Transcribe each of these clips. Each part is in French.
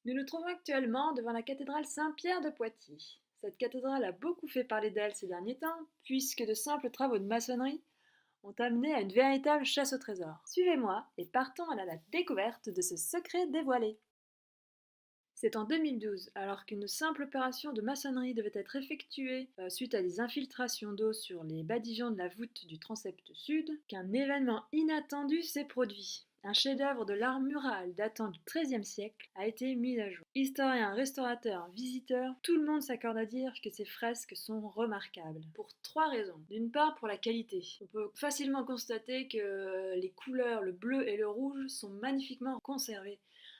Nous nous trouvons actuellement devant la cathédrale Saint-Pierre de Poitiers. Cette cathédrale a beaucoup fait parler d'elle ces derniers temps, puisque de simples travaux de maçonnerie ont amené à une véritable chasse au trésor. Suivez-moi et partons à la découverte de ce secret dévoilé. C'est en 2012, alors qu'une simple opération de maçonnerie devait être effectuée suite à des infiltrations d'eau sur les badigeons de la voûte du transept sud, qu'un événement inattendu s'est produit. Un chef-d'œuvre de l'art mural datant du XIIIe siècle a été mis à jour. Historiens, restaurateurs, visiteurs, tout le monde s'accorde à dire que ces fresques sont remarquables. Pour trois raisons. D'une part, pour la qualité. On peut facilement constater que les couleurs, le bleu et le rouge, sont magnifiquement conservés.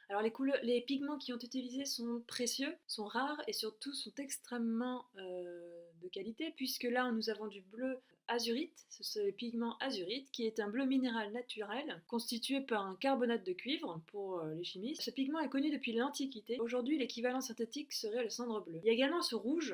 Alors les pigments qui ont été utilisés sont précieux, sont rares et surtout sont extrêmement de qualité, puisque là nous avons du bleu azurite, ce sont les pigments azurite, qui est un bleu minéral naturel constitué par un carbonate de cuivre pour les chimistes. Ce pigment est connu depuis l'Antiquité. Aujourd'hui, l'équivalent synthétique serait le cendre bleu. Il y a également ce rouge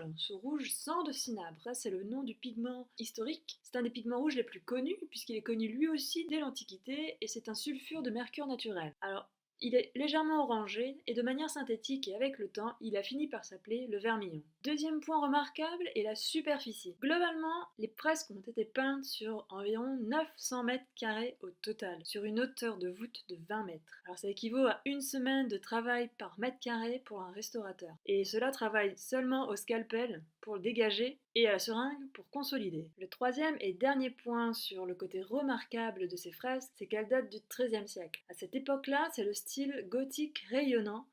sang de cinabre. Ça, c'est le nom du pigment historique. C'est un des pigments rouges les plus connus, puisqu'il est connu lui aussi dès l'Antiquité, et c'est un sulfure de mercure naturel. Alors, il est légèrement orangé et de manière synthétique et avec le temps, il a fini par s'appeler le vermillon. Deuxième point remarquable est la superficie. Globalement, les fresques ont été peintes sur environ 900 mètres carrés au total, sur une hauteur de voûte de 20 mètres. Alors ça équivaut à une semaine de travail par mètre carré pour un restaurateur. Et cela travaille seulement au scalpel pour le dégager et à la seringue pour consolider. Le troisième et dernier point sur le côté remarquable de ces fresques, c'est qu'elles datent du XIIIe siècle. À cette époque-là, c'est le style gothique rayonnant.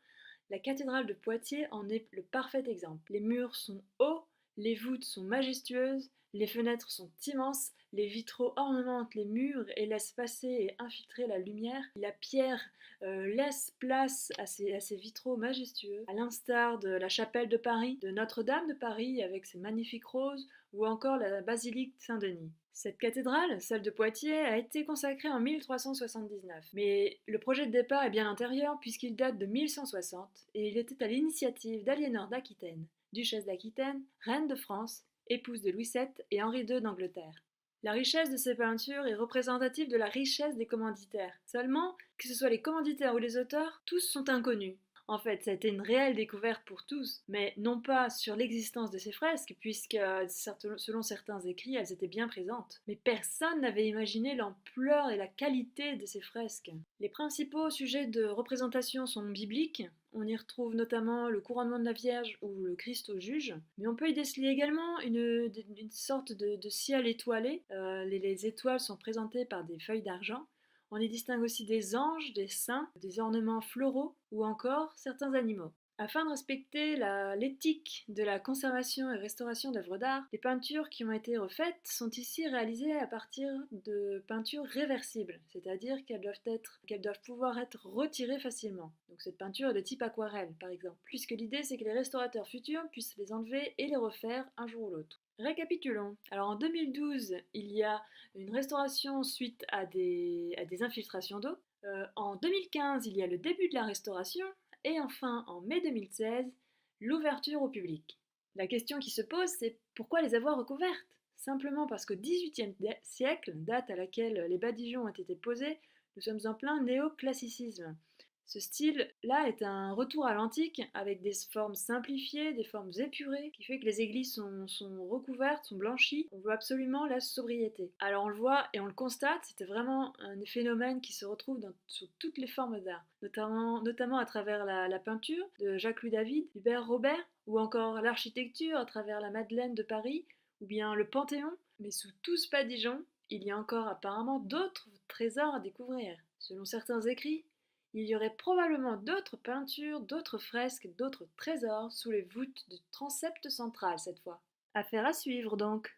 La cathédrale de Poitiers en est le parfait exemple. Les murs sont hauts, les voûtes sont majestueuses, les fenêtres sont immenses, les vitraux ornementent les murs et laissent passer et infiltrer la lumière. La pierre laisse place à ces vitraux majestueux, à l'instar de la chapelle de Paris, de Notre-Dame de Paris avec ses magnifiques roses, ou encore la basilique Saint-Denis. Cette cathédrale, celle de Poitiers, a été consacrée en 1379. Mais le projet de départ est bien antérieur puisqu'il date de 1160 et il était à l'initiative d'Aliénor d'Aquitaine, duchesse d'Aquitaine, reine de France, épouse de Louis VII et Henri II d'Angleterre. La richesse de ces peintures est représentative de la richesse des commanditaires. Seulement, que ce soit les commanditaires ou les auteurs, tous sont inconnus. En fait, ça a été une réelle découverte pour tous, mais non pas sur l'existence de ces fresques, puisque selon certains écrits, elles étaient bien présentes. Mais personne n'avait imaginé l'ampleur et la qualité de ces fresques. Les principaux sujets de représentation sont bibliques. On y retrouve notamment le couronnement de la Vierge ou le Christ au juge, mais on peut y déceler également une sorte de ciel étoilé. Les étoiles sont présentées par des feuilles d'argent. On y distingue aussi des anges, des saints, des ornements floraux ou encore certains animaux. Afin de respecter l'éthique de la conservation et restauration d'œuvres d'art, les peintures qui ont été refaites sont ici réalisées à partir de peintures réversibles, c'est-à-dire qu'elles doivent pouvoir être retirées facilement. Donc cette peinture est de type aquarelle par exemple, puisque l'idée c'est que les restaurateurs futurs puissent les enlever et les refaire un jour ou l'autre. Récapitulons. Alors en 2012, il y a une restauration suite à des infiltrations d'eau. En 2015, il y a le début de la restauration. Et enfin, en mai 2016, l'ouverture au public. La question qui se pose, c'est pourquoi les avoir recouvertes? Simplement parce qu'au XVIIIe siècle, date à laquelle les badigeons ont été posés, nous sommes en plein néoclassicisme. Ce style-là est un retour à l'antique avec des formes simplifiées, des formes épurées, qui fait que les églises sont recouvertes, sont blanchies. On veut absolument la sobriété. Alors on le voit et on le constate, c'était vraiment un phénomène qui se retrouve sous toutes les formes d'art, notamment à travers la peinture de Jacques-Louis David, Hubert Robert, ou encore l'architecture à travers la Madeleine de Paris, ou bien le Panthéon. Mais sous tout ce padigeon, il y a encore apparemment d'autres trésors à découvrir. Selon certains écrits, il y aurait probablement d'autres peintures, d'autres fresques, d'autres trésors sous les voûtes du transept central cette fois. Affaire à suivre donc.